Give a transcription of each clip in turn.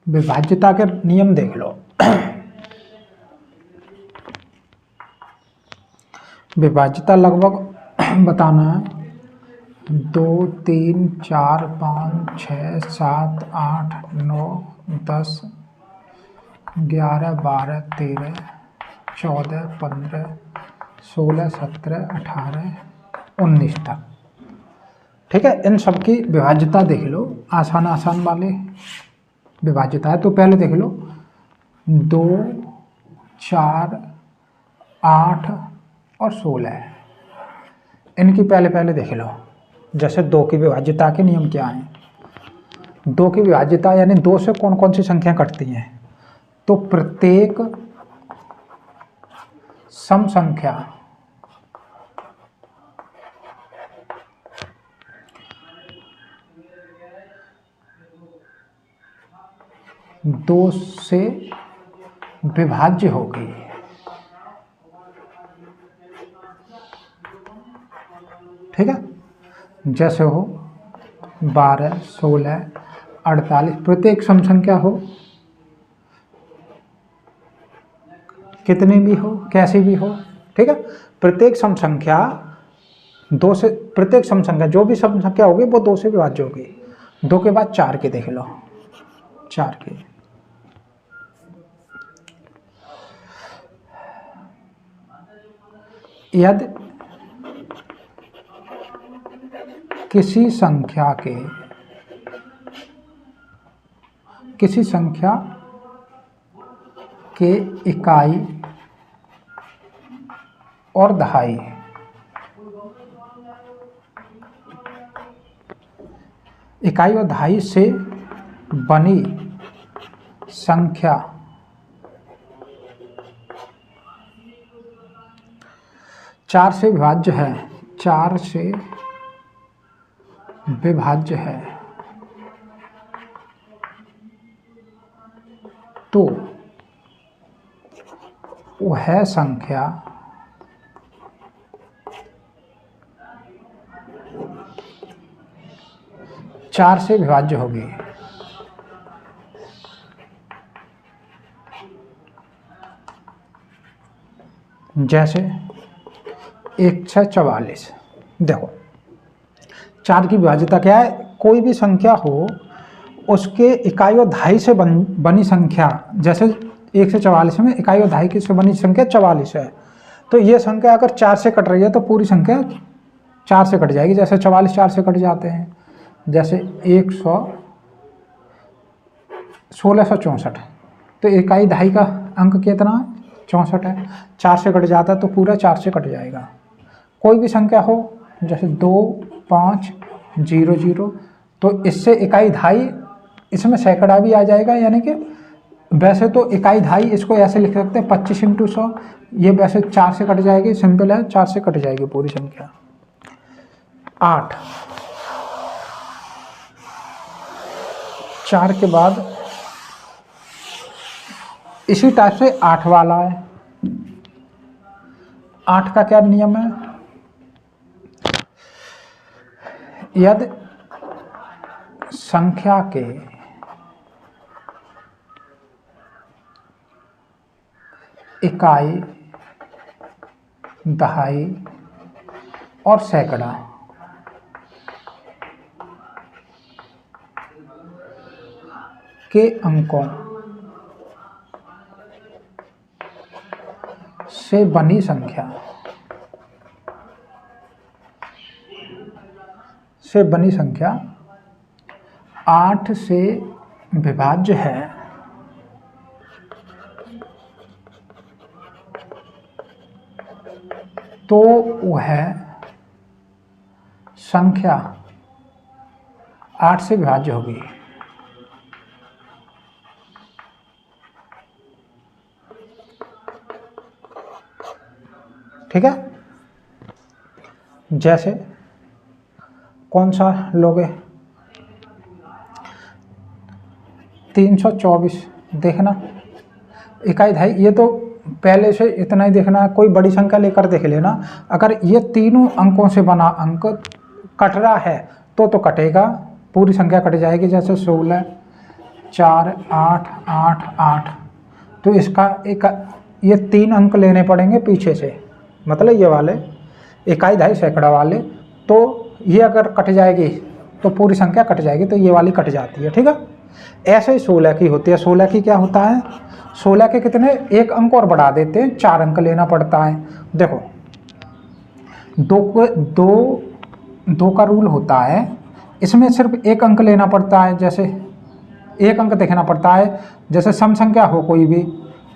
विभाज्यता के नियम देख लो। विभाज्यता लगभग बताना है 2 3 4 5 6 7 8 9 10 11 12 13 14 15 16 17 18 19 तक। ठीक है, इन सब की विभाज्यता देख लो, आसान आसान वाले विभाज्यता है। तो पहले देख लो 2 4 8 और 16, इनकी पहले देख लो। जैसे 2 की विभाज्यता के नियम क्या हैं। 2 की विभाज्यता यानी 2 से कौन कौन सी संख्या कटती हैं, तो प्रत्येक सम संख्या दो से विभाज्य होगी। ठीक है, जैसे हो 12 16 48, प्रत्येक सम संख्या हो, कितनी भी हो, कैसी भी हो। ठीक है, प्रत्येक सम संख्या 2 से, प्रत्येक सम संख्या जो भी सम संख्या होगी वो 2 से विभाज्य होगी। 2 के बाद 4 के देख लो, 4 के यदि किसी संख्या के इकाई और दहाई से बनी संख्या चार से विभाज्य है, 4 से विभाज्य है, तो वह संख्या चार से विभाज्य होगी। जैसे 1 6 44। देखो 4 की विभाज्यता क्या है, कोई भी संख्या हो उसके इकाई और दहाई से बनी संख्या, जैसे 1 से 44 में इकाई और दहाई से बनी संख्या 44 है, तो ये संख्या अगर 4 से कट रही है तो पूरी संख्या 4 से कट जाएगी। जैसे 44 4 से कट जाते हैं, जैसे 1664, तो इकाई दहाई का अंक कितना है, 64 है, 4 से कट जाता है तो पूरा 4 से कट जाएगा। कोई भी संख्या हो जैसे 2 5 0 0, तो इससे इकाई दहाई, इसमें सैकड़ा भी आ जाएगा, यानी कि वैसे तो इकाई दहाई इसको ऐसे लिख सकते हैं 25 × 100, ये वैसे 4 से कट जाएगी, सिंपल है, 4 से कट जाएगी पूरी संख्या। 8, 4 के बाद इसी टाइप से 8 वाला है। 8 का क्या नियम है, यदि संख्या के इकाई दहाई और सैकड़ा के अंकों से बनी संख्या 8 से विभाज्य है, तो वह संख्या 8 से विभाज्य होगी। ठीक है, जैसे कौन सा लोगे, 324 देखना, इकाई दहाई, ये तो पहले से इतना ही देखना है, कोई बड़ी संख्या लेकर देख लेना। अगर ये तीनों अंकों से बना अंक कट रहा है तो कटेगा, पूरी संख्या कट जाएगी। जैसे 16 4 8 8 8। तो इसका एक ये 3 अंक लेने पड़ेंगे पीछे से, मतलब ये वाले इकाई दहाई सैकड़ा वाले। तो ये अगर कट जाएगी तो पूरी संख्या कट जाएगी, तो ये वाली कट जाती है, ठीक है। ऐसे ही 16 की होती है। 16 की क्या होता है, 16 के कितने एक अंक और बढ़ा देते हैं, 4 अंक लेना पड़ता है। देखो दो का रूल होता है, इसमें सिर्फ एक अंक लेना पड़ता है। जैसे एक अंक देखना पड़ता है, जैसे सम संख्या हो कोई भी,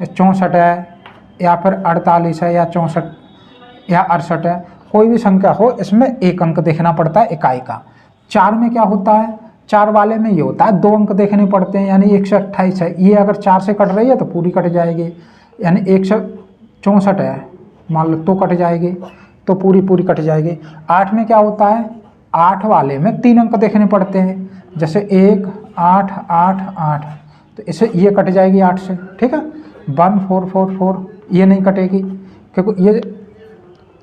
64 है या फिर 48 है या 64 या 68 है, कोई भी संख्या हो, इसमें एक अंक देखना पड़ता है इकाई का। 4 में क्या होता है, 4 वाले में ये होता है 2 अंक देखने पड़ते हैं, यानी 128 है, ये अगर 4 से कट रही है तो पूरी कट जाएगी, यानी 164 है मान लो तो कट जाएगी, तो पूरी कट जाएगी। 8 में क्या होता है, 8 वाले में 3 अंक देखने पड़ते हैं, जैसे 1 8 8 8, तो इसे ये कट जाएगी 8 से, ठीक है। 1 4 4 4 ये नहीं कटेगी, क्योंकि ये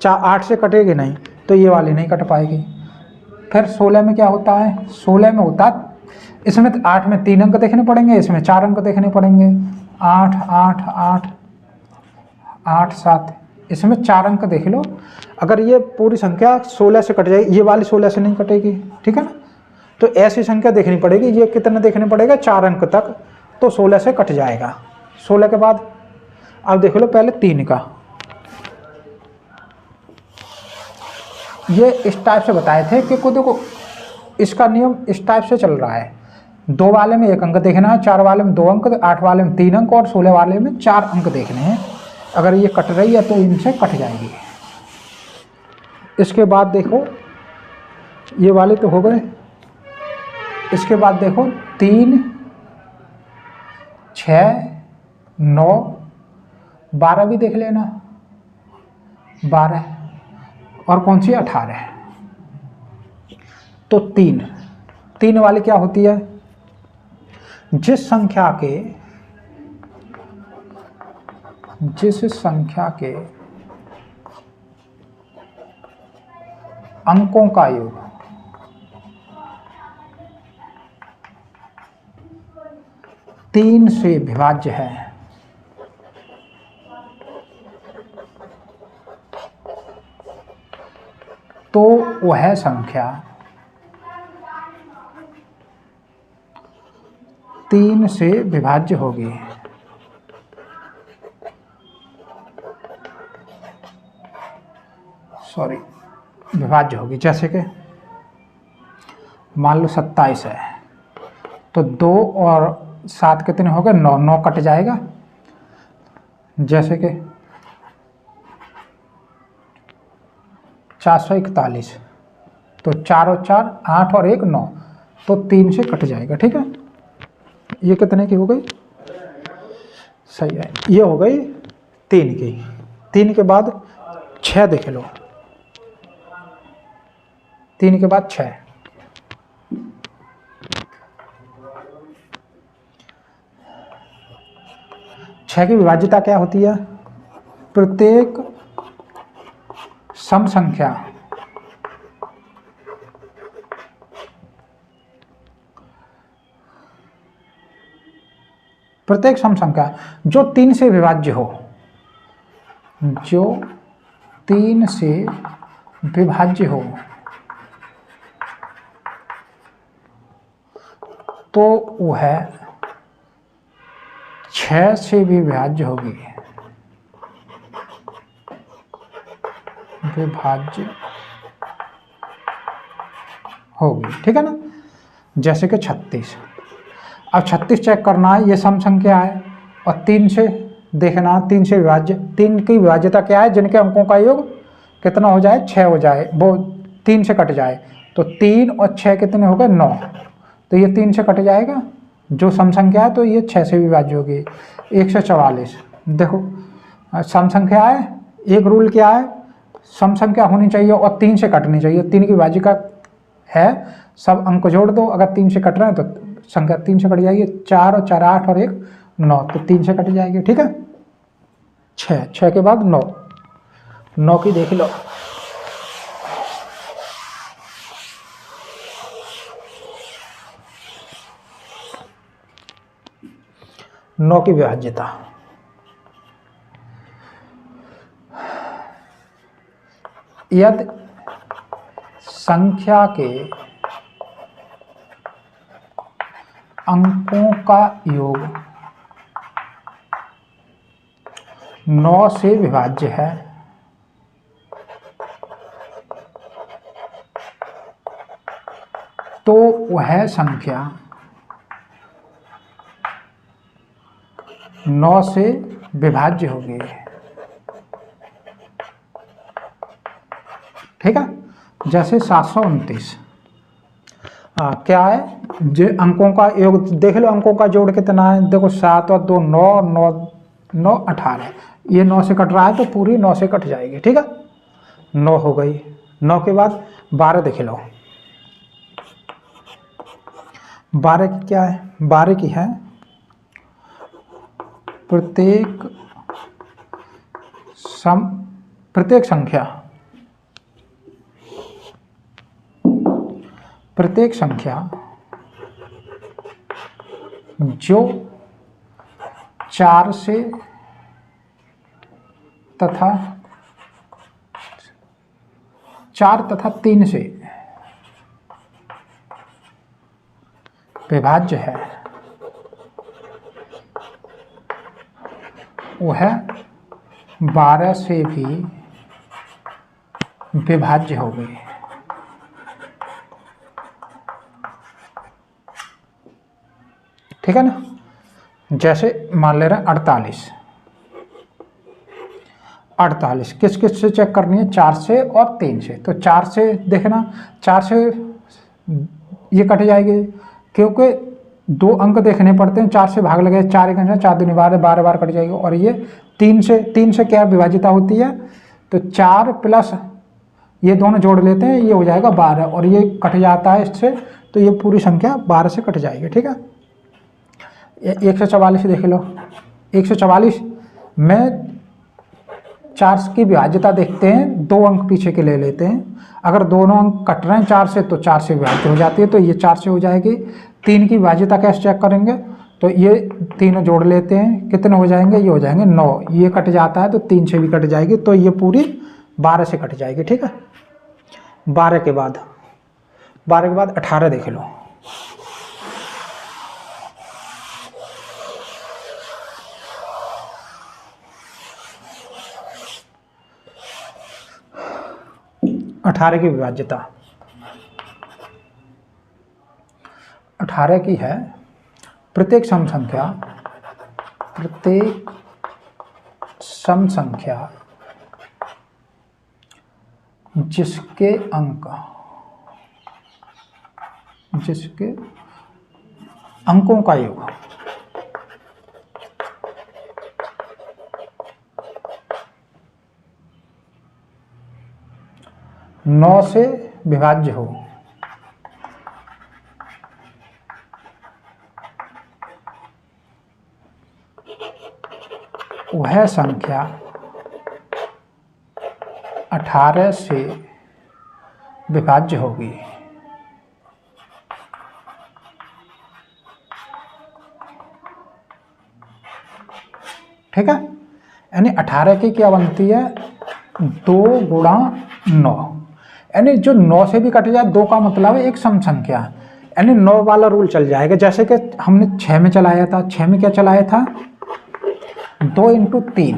8 से कटेगी नहीं, तो ये वाली नहीं कट पाएगी। फिर 16 में क्या होता है, 16 में होता है, इसमें 8 में 3 अंक देखने पड़ेंगे, इसमें 4 अंक देखने पड़ेंगे, 8 8 8 8 7, इसमें 4 अंक देख लो। अगर ये पूरी संख्या 16 से कट जाएगी, ये वाली 16 से नहीं कटेगी, ठीक है ना। तो ऐसी संख्या देखनी पड़ेगी, ये कितने देखने पड़ेगा, 4 अंक तक, तो 16 से कट जाएगा। 16 के बाद अब देख लो पहले 3 का, ये इस टाइप से बताए थे कि को देखो इसका नियम इस टाइप से चल रहा है, 2 वाले में 1 अंक देखना है, 4 वाले में 2 अंक, 8 वाले में 3 अंक और 16 वाले में 4 अंक देखने हैं। अगर ये कट रही है तो इनसे कट जाएगी। इसके बाद देखो ये वाले तो हो गए, इसके बाद देखो 3 6 9 12 भी देख लेना, 12 और कौन सी 18। तो 3 वाली क्या होती है, जिस संख्या के अंकों का योग 3 से विभाज्य है, तो वह संख्या 3 से विभाज्य होगी। विभाज्य होगी। जैसे कि मान लो 27 है, तो 2 और 7 कितने हो गए, 9, 9 कट जाएगा। जैसे कि 441, तो 4 और 4 8 और 1 9, तो 3 से कट जाएगा, ठीक है। ये कितने की हो गई, सही है, ये हो गई 3 की। 3 के बाद 6 देख लो, 3 के बाद 6, छह की विभाज्यता क्या होती है, प्रत्येक सम संख्या जो 3 से विभाज्य हो, जो 3 से विभाज्य हो, तो वह 6 से भी विभाज्य होगी, ठीक है ना। जैसे कि 36, अब 36 चेक करना है, ये सम संख्या है और 3 से देखना, 3 से विभाज्य, 3 की विभाज्यता क्या है, जिनके अंकों का योग कितना हो जाए, 6 हो जाए, वो 3 से कट जाए, तो 3 और 6 कितने हो गए, 9, तो ये 3 से कट जाएगा जो सम संख्या है, तो ये 6 से विभाज्य होगी। 144 देखो सम संख्या है, एक रूल क्या है, सम संख्या होनी चाहिए और 3 से कटनी चाहिए। 3 की विभाज्यता है, सब अंक जोड़ दो, अगर 3 से कट रहे हैं तो संख्या 3 से कट जाएगी, 4 और 4 8 और 1 9, तो 3 से कट जाएगी, ठीक है। 6 के बाद 9 की देख लो, 9 की विभाज्यता। यदि संख्या के अंकों का योग 9 से विभाज्य है तो वह संख्या 9 से विभाज्य होगी। ठीक है, जैसे 729 क्या है, जो अंकों का योग देख लो, अंकों का जोड़ कितना है, देखो 7 और 2 9, 9 9 18, ये 9 से कट रहा है तो पूरी 9 से कट जाएगी। ठीक है, 9 हो गई। 9 के बाद 12 देख लो, 12 की क्या है, 12 की है प्रत्येक संख्या जो 4 से तथा 3 से विभाज्य है वह 12 से भी विभाज्य हो गई। ठीक है ना, जैसे मान ले रहे हैं 48 किस किस से चेक करनी है, 4 से और 3 से। तो 4 से देखना, 4 से ये कट जाएगी क्योंकि 2 अंक देखने पड़ते हैं, 4 से भाग लगे, 4 एक 4 दूनी 12, 12 बार कट जाएगी। और ये 3 से क्या विभाजिता होती है, तो 4 प्लस ये दोनों जोड़ लेते हैं, ये हो जाएगा 12 और ये कट जाता है इससे, तो ये पूरी संख्या 12 से कट जाएगी। ठीक है, 144 देख लो, 144 में 4 की विभाज्यता देखते हैं, 2 अंक पीछे के ले लेते हैं। अगर दोनों अंक कट रहे हैं 4 से तो 4 से विभाज्य हो जाती है, तो ये 4 से हो जाएगी। 3 की विभाज्यता कैसे चेक करेंगे, तो ये तीनों जोड़ लेते हैं, कितने हो जाएंगे, ये हो जाएंगे 9, ये कट जाता है तो 3 से भी कट जाएगी, तो ये पूरी 12 से कट जाएगी। ठीक है, 12 के बाद 18 देख लो, 18 की विभाज्यता 18 की है प्रत्येक सम संख्या जिसके अंकों का योग 9 से विभाज्य हो वह संख्या 18 से विभाज्य होगी। ठीक है, यानी 18 की क्या बनती है, 2 गुणा 9, यानी जो 9 से भी कट जाए, 2 का मतलब है एक सम संख्या, यानी 9 वाला रूल चल जाएगा। जैसे कि हमने 6 में चलाया था, 6 में क्या चलाया था, 2 × 3,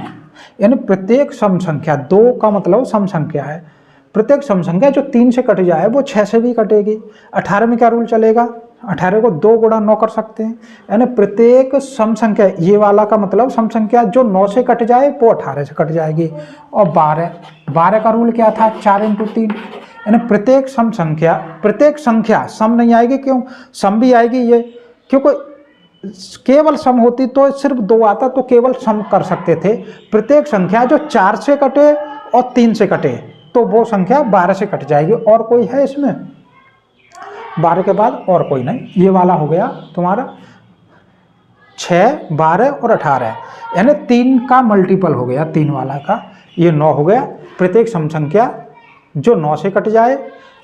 यानी प्रत्येक सम संख्या, 2 का मतलब सम संख्या है, प्रत्येक सम संख्या जो 3 से कट जाए वो 6 से भी कटेगी। 18 में क्या रूल चलेगा, 18 को 2 गुणा 9 कर सकते हैं, यानी प्रत्येक सम संख्या, ये वाला का मतलब सम संख्या जो 9 से कट जाए वो 18 से कट जाएगी। और 12 का रूल क्या था, 4 × 3, यानी प्रत्येक संख्या सम नहीं आएगी, क्यों, सम भी आएगी ये, क्योंकि केवल सम होती तो सिर्फ 2 आता तो केवल सम कर सकते थे। प्रत्येक संख्या जो 4 से कटे और 3 से कटे तो वो संख्या 12 से कट जाएगी। और कोई है इसमें, 12 के बाद और कोई नहीं, ये वाला हो गया तुम्हारा 6, 12 और 18, यानी 3 का मल्टीपल हो गया, 3 वाला का ये 9 हो गया। प्रत्येक सम संख्या जो 9 से कट जाए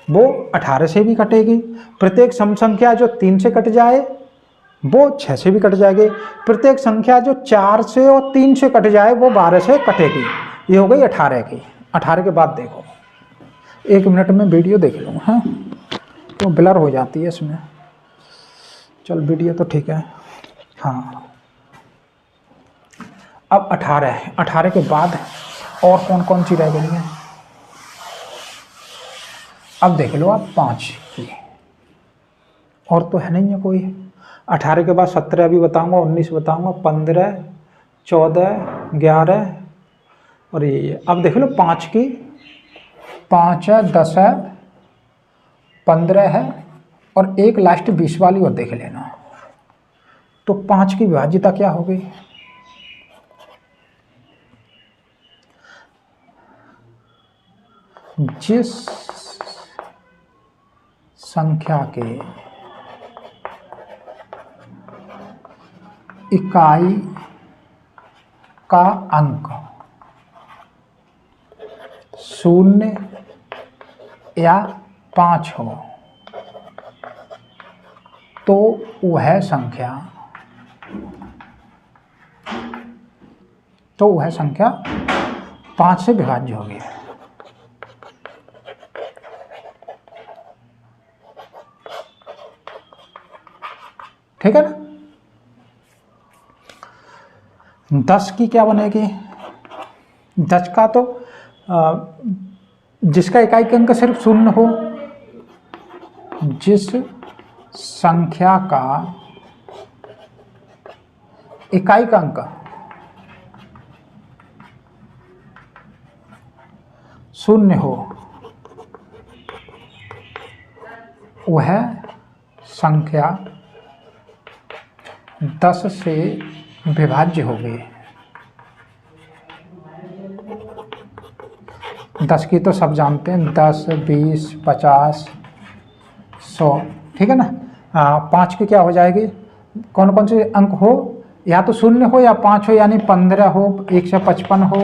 वो 18 से भी कटेगी, प्रत्येक सम संख्या जो 3 से कट जाए वो 6 से भी कट जाएगी। प्रत्येक संख्या जो 4 से और 3 से कट जाए वो 12 से कटेगी। ये हो गई 18 की। 18 के बाद देखो, 1 मिनट में वीडियो देख लूँ। हाँ, तो ब्लर हो जाती है इसमें। चल वीडियो तो ठीक है। हाँ, अब 18 है। 18 के बाद और कौन कौन सी रह गई है, अब देख लो आप 5 की, और तो है नहीं है कोई। 18 के बाद 17 अभी बताऊंगा, 19 बताऊंगा, 15, 14, 11 और ये। अब देख लो 5 की, 5 है, 10 है, 15 है और एक लास्ट 20 वाली और देख लेना। तो 5 की विभाज्यता क्या हो गई, जिस संख्या के इकाई का अंक 0 या 5 हो तो वह संख्या 5 से विभाज्य होगी। ठीक है ना। 10 की क्या बनेगी, 10 का तो जिसका इकाई का अंक सिर्फ 0 हो, जिस संख्या का इकाई का अंक 0 हो वह संख्या 10 से विभाज्य होगी। 10 की तो सब जानते हैं, 10, 20, 50, 100। ठीक है ना। 5 की क्या हो जाएगी, कौन कौन से अंक हो, या तो 0 हो या 5 हो, यानी 15 हो, 155 हो,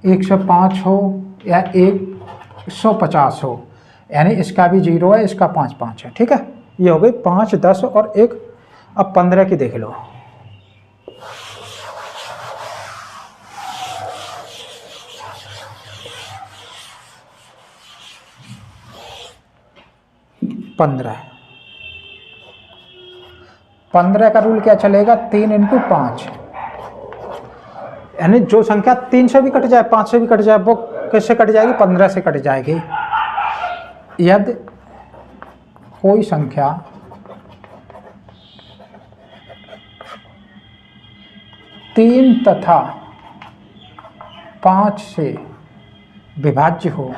105 हो या 150 हो, यानी इसका भी 0 है, इसका 5 5 है। ठीक है, ये हो गई 5, 10 और 1। अब 15 की देख लो। पंद्रह का रूल क्या चलेगा, 3 × 5, यानी जो संख्या 3 से भी कट जाए, 5 से भी कट जाए, वो किससे कट जाएगी, 15 से कट जाएगी। यदि कोई संख्या 3 तथा 5 से विभाज्य हो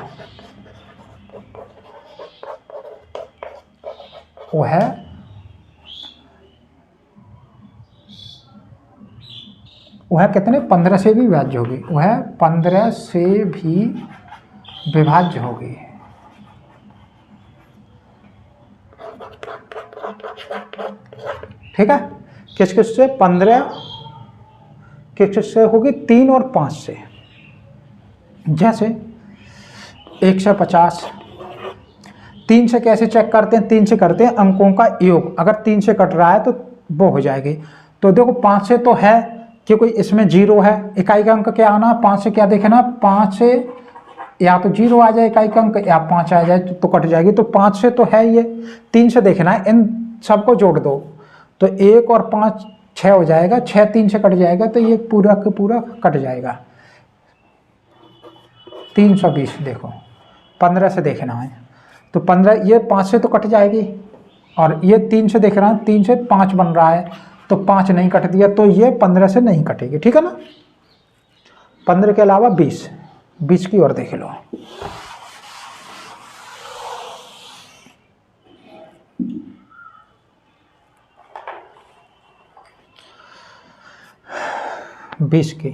वह कितने, 15 से भी विभाज्य होगी, वह 15 से भी विभाज्य होगी। ठीक है, किस किस से, 15 किस से होगी, 3 और 5 से। जैसे 150, 3 से कैसे चेक करते हैं, 3 से करते हैं अंकों का योग, अगर 3 से कट रहा है तो वो हो जाएगी। तो देखो 5 से तो है, क्योंकि इसमें 0 है, इकाई का अंक क्या आना, 5 से क्या देखना, 5 से या तो 0 आ जाए इकाई का अंक, या 5 आ जाए तो कट जाएगी। तो 5 से तो है, ये 3 से देखना है, इन सबको जोड़ दो तो 1 और 5 6 हो जाएगा, 6 3 से कट जाएगा, तो ये पूरा का पूरा कट जाएगा। 320 देखो, 15 से देखना है तो 15, ये 5 से तो कट जाएगी, और ये 3 से देख रहा है, 3 से 5 बन रहा है, तो 5 नहीं कट दिया, तो ये 15 से नहीं कटेगी। ठीक है ना। 15 के अलावा 20 की ओर देख लो। बीस की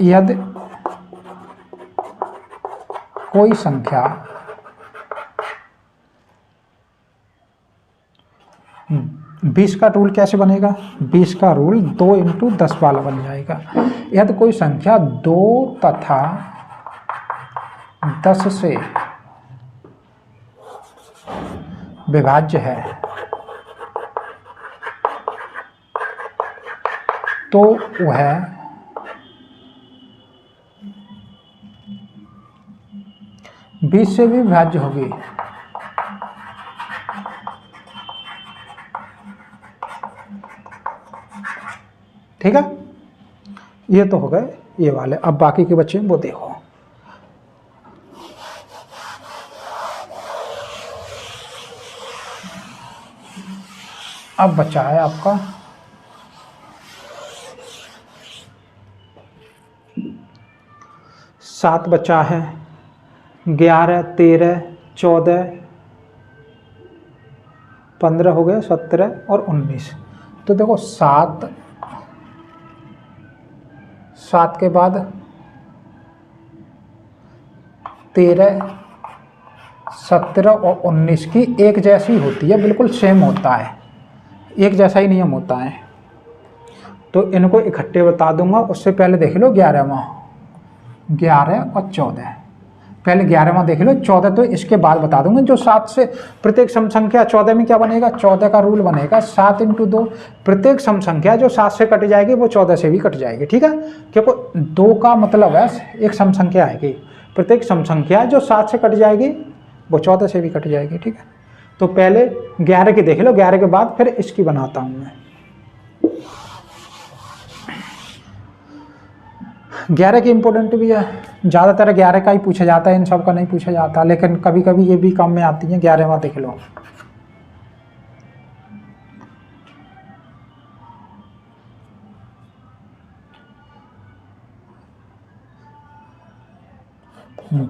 यदि कोई संख्या 10 20 का रूल कैसे बनेगा? 20 का रूल 2 इंटू 10 वाला बन जाएगा। यदि कोई संख्या 2 तथा 10 से विभाज्य है तो वह 20 से भी विभाज्य होगी। ठीक है, ये तो हो गए ये वाले। अब बाकी के बच्चे वो देखो। अब बचा है आपका 7 बचा है, 11, 13, 14, 15 हो गए, 17 और 19। तो देखो 7 के बाद 13, 17 और 19 की एक जैसी होती है, बिल्कुल सेम होता है, एक जैसा ही नियम होता है। तो इनको इकट्ठे बता दूंगा। उससे पहले देख लो 11वां, 11 और 14। पहले 11वां देख लो, 14 तो इसके बाद बता दूंगा। जो 7 से प्रत्येक सम संख्या 14 में क्या बनेगा? 14 का रूल बनेगा 7 इंटू 2। प्रत्येक सम संख्या जो 7 से कट जाएगी वो 14 से भी कट जाएगी। ठीक है, क्योंकि 2 का मतलब है एक सम संख्या आएगी, प्रत्येक सम संख्या जो 7 से कट जाएगी वो 14 से भी कट जाएगी। ठीक है, तो पहले 11 की देख लो, 11 के बाद फिर इसकी बनाता हूं मैं। 11 की इम्पोर्टेंट भी है, ज़्यादातर 11 का ही पूछा जाता है, इन सब का नहीं पूछा जाता, लेकिन कभी कभी ये भी काम में आती है। 11वां देख लो,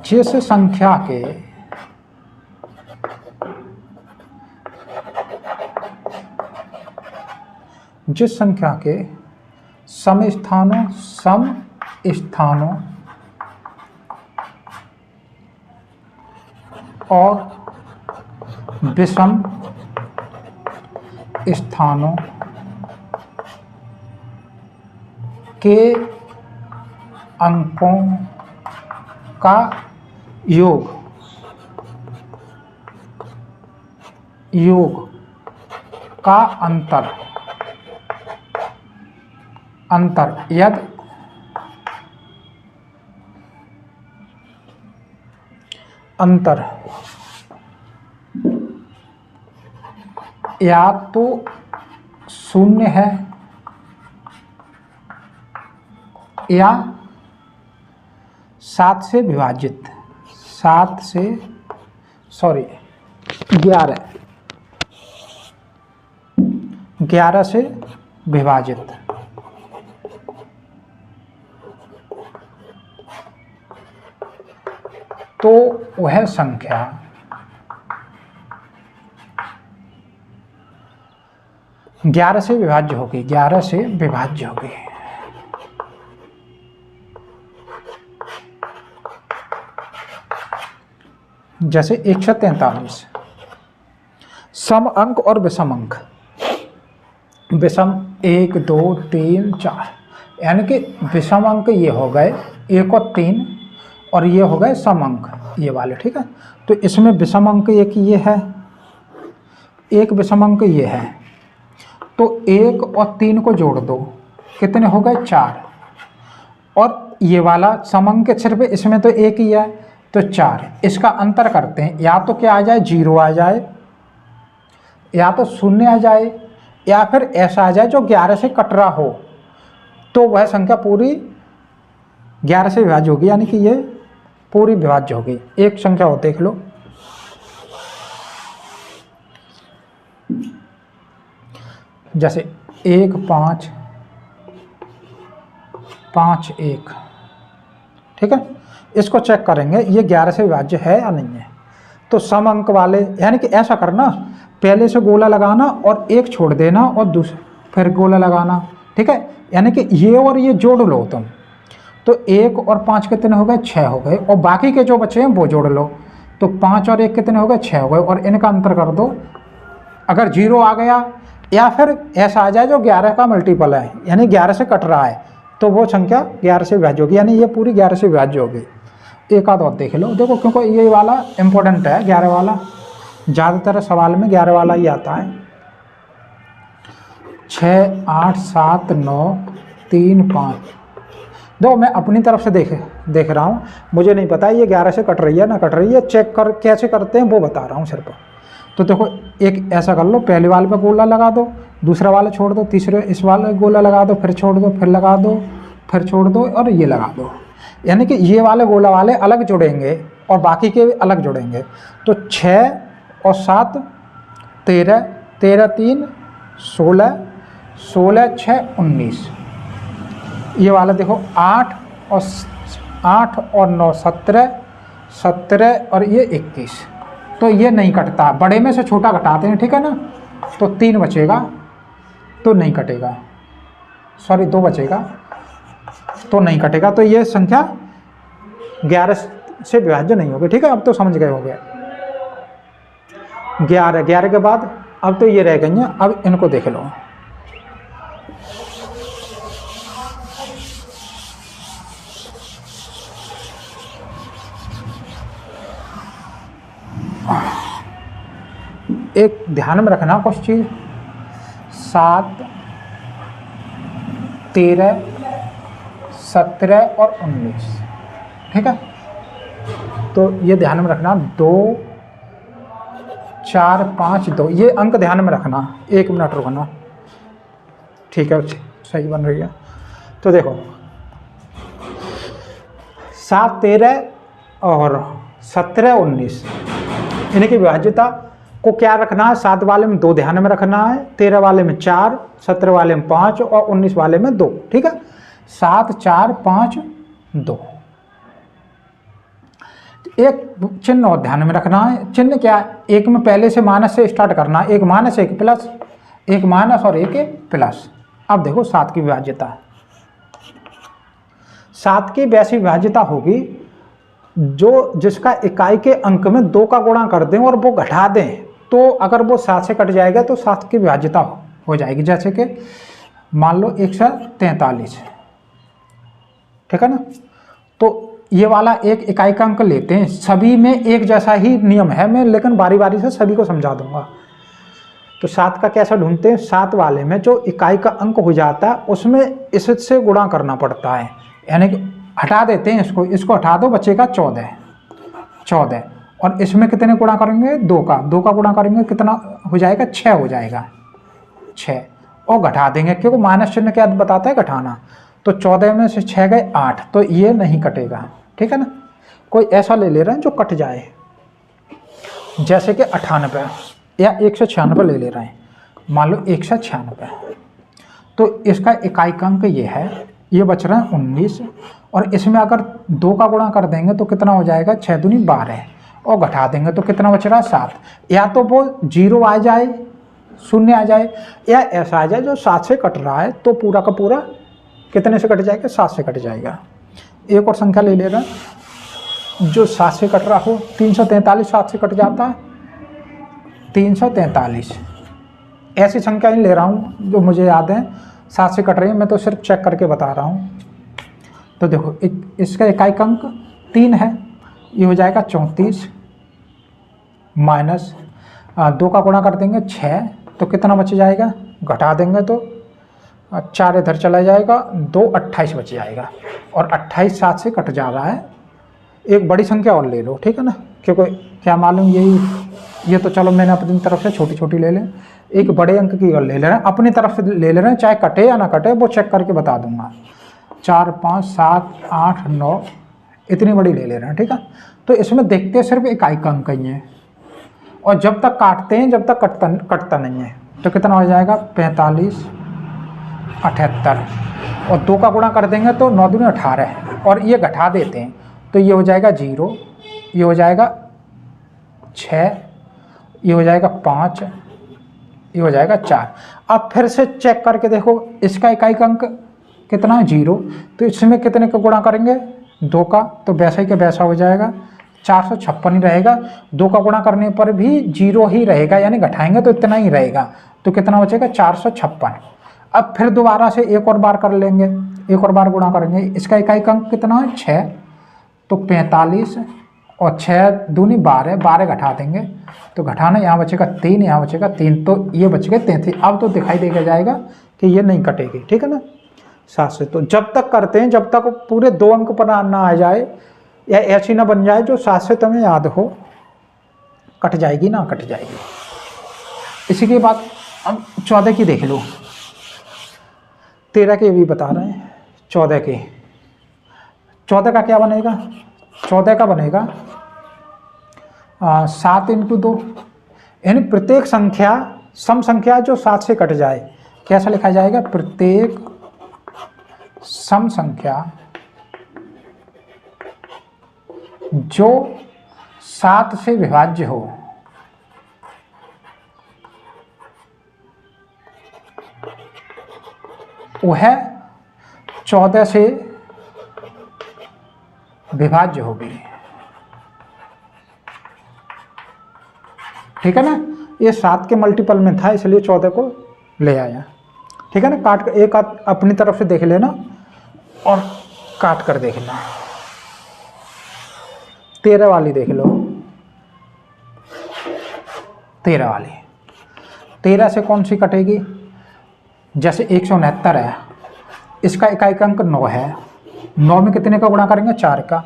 जिस संख्या के सम स्थानों और विषम स्थानों के अंकों का योग का अंतर यदि अंतर या तो 0 है या 7 से विभाजित, 11 से विभाजित। तो वह संख्या ग्यारह से विभाज्य होगी, 11 से विभाज्य होगी। जैसे 143 सम अंक और विषम अंक, विषम 1, 2, 3, 4, यानी कि विषम अंक ये हो गए 1 और 3 और ये हो गए सम अंक ये वाले। ठीक है, तो इसमें विषम अंक एक ये है, एक विषम अंक ये है, तो 1 और 3 को जोड़ दो, कितने हो गए 4, और ये वाला सम अंक सिर्फ इसमें तो एक ही है तो 4। इसका अंतर करते हैं, या तो क्या आ जाए 0 आ जाए, या तो 0 आ जाए, या फिर ऐसा आ जाए जो 11 से कट रहा हो, तो वह संख्या पूरी 11 से विभाज्य होगी, यानी कि ये पूरी विभाज्य होगी। एक संख्या हो देख लो, जैसे 1, 5, 5, 1। ठीक है, इसको चेक करेंगे ये 11 से विभाज्य है या नहीं है। तो सम अंक वाले, यानी कि ऐसा करना, पहले से गोला लगाना और एक छोड़ देना और दूसरा फिर गोला लगाना। ठीक है, यानी कि ये और ये जोड़ लो तुम, तो 1 और 5 कितने हो गए 6 हो गए, और बाकी के जो बचे हैं वो जोड़ लो, तो 5 और 1 कितने हो गए 6 हो गए, और इनका अंतर कर दो। अगर 0 आ गया या फिर ऐसा आ जाए जो 11 का मल्टीपल है, यानी 11 से कट रहा है, तो वो संख्या 11 से विभाज्य होगी, यानी ये पूरी 11 से विभाज्य होगी। एक आध और देख लो, देखो क्योंकि ये वाला इम्पोर्टेंट है, 11 वाला ज़्यादातर सवाल में 11 वाला ही आता है। 6 8 7 9 3 5। दो मैं अपनी तरफ से देख रहा हूँ, मुझे नहीं पता ये 11 से कट रही है ना कट रही है, चेक कर कैसे करते हैं वो बता रहा हूँ सिर्फ। तो देखो एक ऐसा कर लो, पहले वाले पे गोला लगा दो, दूसरा वाला छोड़ दो, तीसरे इस वाले गोला लगा दो, फिर छोड़ दो, फिर लगा दो, फिर छोड़ दो और ये लगा दो, यानी कि ये वाले गोला वाले अलग जुड़ेंगे और बाकी के अलग जुड़ेंगे। तो 6 और 7 13, 13 3 16, 16 6 19। ये वाला देखो 8 और 9 17, 17 और ये 21। तो ये नहीं कटता, बड़े में से छोटा घटाते हैं, ठीक है ना। तो 3 बचेगा तो नहीं कटेगा, सॉरी 2 बचेगा तो नहीं कटेगा। तो ये संख्या 11 से विभाज्य नहीं होगी, ठीक है। अब तो समझ गए हो गया। 11 के बाद अब तो ये रह गई हैं, अब इनको देख लो। एक ध्यान में रखना कुछ चीज़, 7 13 17 और 19, ठीक है। तो ये ध्यान में रखना, 2 4 5 2, ये अंक ध्यान में रखना। 1 मिनट रुकना, ठीक है, सही बन रही है। तो देखो 7 13 और 17 19, इनकी विभाज्यता को क्या रखना है, 7 वाले में 2 ध्यान में रखना है, 13 वाले में 4, 17 वाले में 5 और 19 वाले में 2, ठीक है। 7 4 5 2। एक चिन्ह और ध्यान में रखना है, चिन्ह क्या है, एक में पहले से माइनस से स्टार्ट करना है, एक माइनस एक प्लस, एक माइनस और एक प्लस। अब देखो 7 की विभाज्यता, 7 की वैसी विभाज्यता होगी जो जिसका इकाई के अंक में 2 का गुणा कर दें और वो घटा दें, तो अगर वो 7 से कट जाएगा तो 7 की विभाज्यता हो जाएगी। जैसे कि मान लो 143, ठीक है ना। तो ये वाला एक इकाई का अंक लेते हैं, सभी में एक जैसा ही नियम है, मैं लेकिन बारी बारी से सभी को समझा दूंगा। तो 7 का कैसा ढूंढते हैं, 7 वाले में जो इकाई का अंक हो जाता है उसमें इससे गुणा करना पड़ता है, यानी कि हटा देते हैं इसको हटा दो, बचेगा 14। और इसमें कितने गुणा करेंगे, 2 का गुणा करेंगे, कितना हो जाएगा, 6 हो जाएगा, 6 और घटा देंगे क्योंकि माइनस चिन्ह क्या बताता है, घटाना। तो 14 में से 6 गए 8, तो ये नहीं कटेगा, ठीक है ना। कोई ऐसा ले ले रहे हैं जो कट जाए, जैसे कि 98 या 196 ले रहे हैं, मान लो 196। तो इसका इकाई का अंक ये है, ये बच रहा है 19, और इसमें अगर 2 का गुणा कर देंगे तो कितना हो जाएगा, 6 दूनी 12, और घटा देंगे तो कितना बच रहा है, 7। या तो वो 0 आ जाए, 0 आ जाए, या ऐसा आ जाए जो 7 से कट रहा है, तो पूरा का पूरा कितने से कट जाएगा, 7 से कट जाएगा। एक और संख्या ले लेना जो 7 से कट रहा हो, 343 7 से कट जाता है, 343। ऐसी संख्या ही ले रहा हूँ जो मुझे याद है 7 से कट रही है, मैं तो सिर्फ चेक करके बता रहा हूँ। तो देखो इसका इकाई अंक 3 है, ये हो जाएगा 34, माइनस 2 का गुणा कर देंगे 6, तो कितना बच जाएगा, घटा देंगे तो 4 इधर चला जाएगा, 2 28 बच जाएगा, और 28 7 से कट जा रहा है। एक बड़ी संख्या और ले लो, ठीक है ना, क्योंकि क्या मालूम ये तो चलो मैंने अपनी तरफ से छोटी छोटी ले लें, एक बड़े अंक की और ले ले रहे हैं, अपनी तरफ से ले ले रहे हैं, चाहे कटे या ना कटे वो चेक करके बता दूंगा। 4 5 7 8 9, इतनी बड़ी ले ले रहे हैं, ठीक है। तो इसमें देखते हैं सिर्फ इकाई का अंक ही है, और जब तक काटते हैं जब तक कटता नहीं है, तो कितना हो जाएगा, 45 78, और 2 का गुणा कर देंगे तो 9 दूनी 18, और ये घटा देते हैं तो ये हो जाएगा 0, ये हो जाएगा 6, ये हो जाएगा 5, ये हो जाएगा 4। अब फिर से चेक करके देखो इसका इकाई का अंक कितना है, 0, तो इसमें कितने का गुणा करेंगे, 2 का, तो वैसा ही का वैसा हो जाएगा, 456 ही रहेगा। 2 का गुणा करने पर भी 0 ही रहेगा, यानी घटाएंगे तो इतना ही रहेगा, तो कितना बचेगा 456। अब फिर दोबारा से एक और बार कर लेंगे, एक और बार गुणा करेंगे। इसका इकाई अंक कितना है 6, तो 45 और 6 दूनी 12, 12 घटा देंगे तो घटाना, यहाँ बचेगा 3, यहाँ बचेगा 3, तो ये बच गए 33। अब तो दिखाई देगा जाएगा कि ये नहीं कटेगी, ठीक है ना 7 से। तो जब तक करते हैं जब तक पूरे 2 अंक पर ना आ जाए या ऐसी ना बन जाए जो 7 से तुम्हें याद हो, कट जाएगी ना कट जाएगी। इसी के बाद हम 14 की देख लो, 13 के भी बता रहे हैं, 14 के। 14 का क्या बनेगा, 14 का बनेगा 7 × 2, यानी प्रत्येक संख्या सम संख्या जो 7 से कट जाए, कैसा लिखा जाएगा, प्रत्येक सम संख्या जो 7 से विभाज्य हो, वह 14 से विभाज्य होगी, ठीक है ना। ये 7 के मल्टीपल में था इसलिए 14 को ले आया, ठीक है ना। काट कर एक अपनी तरफ से देख लेना और काट कर देखना। 13 वाली देख लो, 13 वाली, 13 से कौन सी कटेगी, जैसे 169 है, इसका इकाई अंक 9 है, 9 में कितने का गुणा करेंगे 4 का,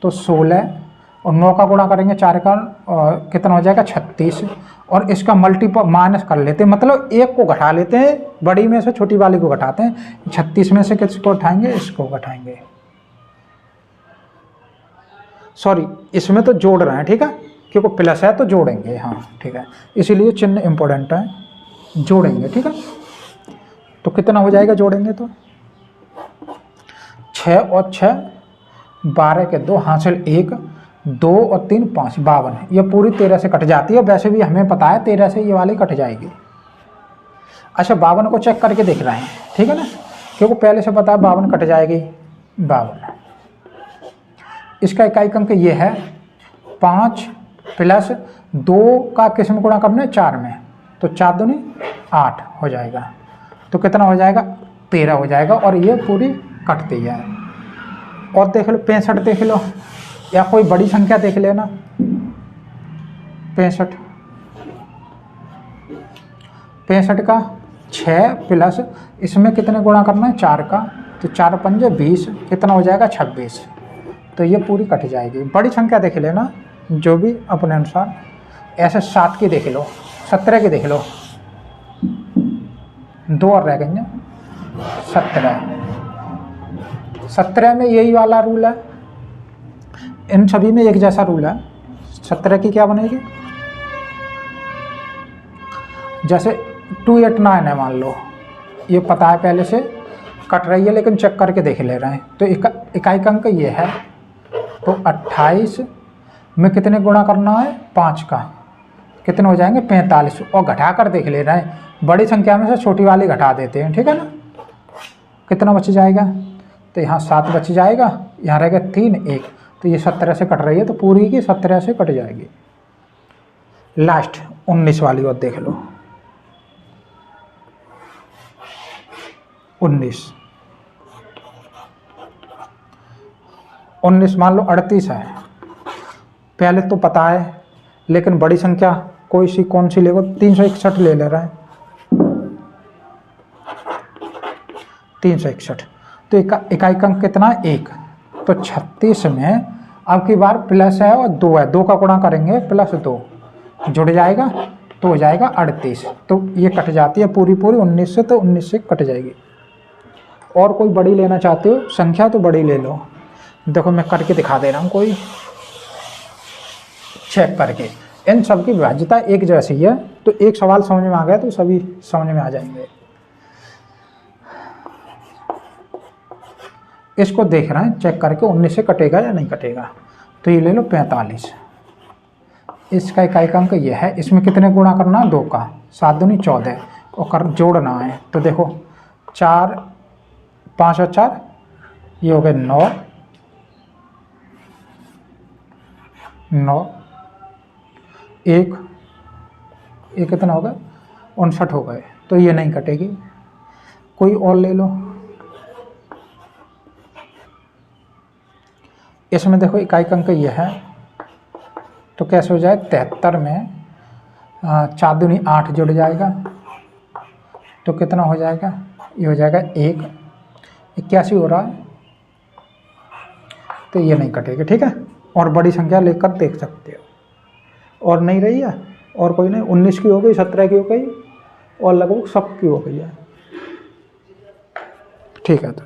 तो 16, और 9 का गुणा करेंगे 4 का, कितना हो जाएगा 36, और इसका मल्टीपल माइनस कर लेते हैं, मतलब एक को घटा लेते हैं, बड़ी में से छोटी वाली को घटाते हैं। 36 में से किसको घटाएंगे, इसको घटाएंगे, सॉरी इसमें तो जोड़ रहे हैं, ठीक है, क्योंकि प्लस है तो जोड़ेंगे, हाँ ठीक है, इसीलिए चिन्ह इंपॉर्टेंट है, जोड़ेंगे, ठीक है। तो कितना हो जाएगा जोड़ेंगे तो 6 और 6 12 के 2 हासिल 1, 2 और 3 5, 52। ये पूरी 13 से कट जाती है, वैसे भी हमें पता है 13 से ये वाली कट जाएगी। अच्छा 52 को चेक करके देख रहे हैं, ठीक है ना, क्योंकि पहले से पता है 52 कट जाएगी, 52। इसका इकाई अंक ये है 5 प्लस 2 का किस में गुणा करना है 4 में, तो 4 दूनी 8 हो जाएगा, तो कितना हो जाएगा 13 हो जाएगा, और ये पूरी कटती है। और देख लो 65 देख लो, या कोई बड़ी संख्या देख लेना, 65 का 6 प्लस इसमें कितने गुणा करना है 4 का, तो 4 पंजे 20, कितना हो जाएगा 26, तो ये पूरी कट जाएगी। बड़ी संख्या देख लेना जो भी अपने अनुसार, ऐसे 7 की देख लो, 17 की देख लो, 2 और रह गई, 17 में यही वाला रूल है, इन सभी में एक जैसा रूल है। 17 की क्या बनेगी, जैसे 289 है मान लो, ये पता है पहले से कट रही है लेकिन चेक करके देख ले रहे हैं, तो इकाई अंक ये है, तो 28 में कितने गुणा करना है 5 का, कितने हो जाएंगे 45, और घटा कर देख ले रहे हैं, बड़ी संख्या में से छोटी वाली घटा देते हैं, ठीक है ना। कितना बच जाएगा, तो यहाँ 7 बच जाएगा, यहाँ रहेगा 3 1, तो ये 17 से कट रही है, तो पूरी की 17 से कट जाएगी। लास्ट 19 वाली और देख लो, 19 मान लो 38 है, पहले तो पता है लेकिन बड़ी संख्या कोई सी कौन सी लेगा, 361 ले रहा है, 361, तो इकाई अंक कितना है 1, तो 36 में अब की बार प्लस है और 2 है, 2 का गुणा करेंगे प्लस 2 जुड़ जाएगा तो हो जाएगा 38, तो ये कट जाती है पूरी 19 से, तो 19 से कट जाएगी। और कोई बड़ी लेना चाहते हो संख्या तो बड़ी ले लो, देखो मैं करके दिखा दे रहा हूँ, कोई चेक करके। इन सब की विभाज्यता एक जैसी है, तो एक सवाल समझ में आ गया तो सभी समझ में आ जाएंगे। इसको देख रहे हैं चेक करके 19 से कटेगा या नहीं कटेगा, तो ये ले लो 45, इसका इकाई अंक ये है, इसमें कितने गुणा करना है 2 का, 7 दूनी 14, और कर जोड़ना है, तो देखो 4 5 और 4 ये हो गए 9 1 कितना होगा, 59 हो गए, तो ये नहीं कटेगी। कोई और ले लो। इसमें देखो इकाई अंक ये है, तो कैसे हो जाए 73 में 4 दूनी 8 जुड़ जाएगा, तो कितना हो जाएगा, ये हो जाएगा 81 हो रहा है, तो ये नहीं कटेगी। ठीक है, और बड़ी संख्या लेकर देख सकते हो। और नहीं रही है, और कोई नहीं, 19 की हो गई, 17 की हो गई, और लगभग सब की हो गई है। ठीक है। तो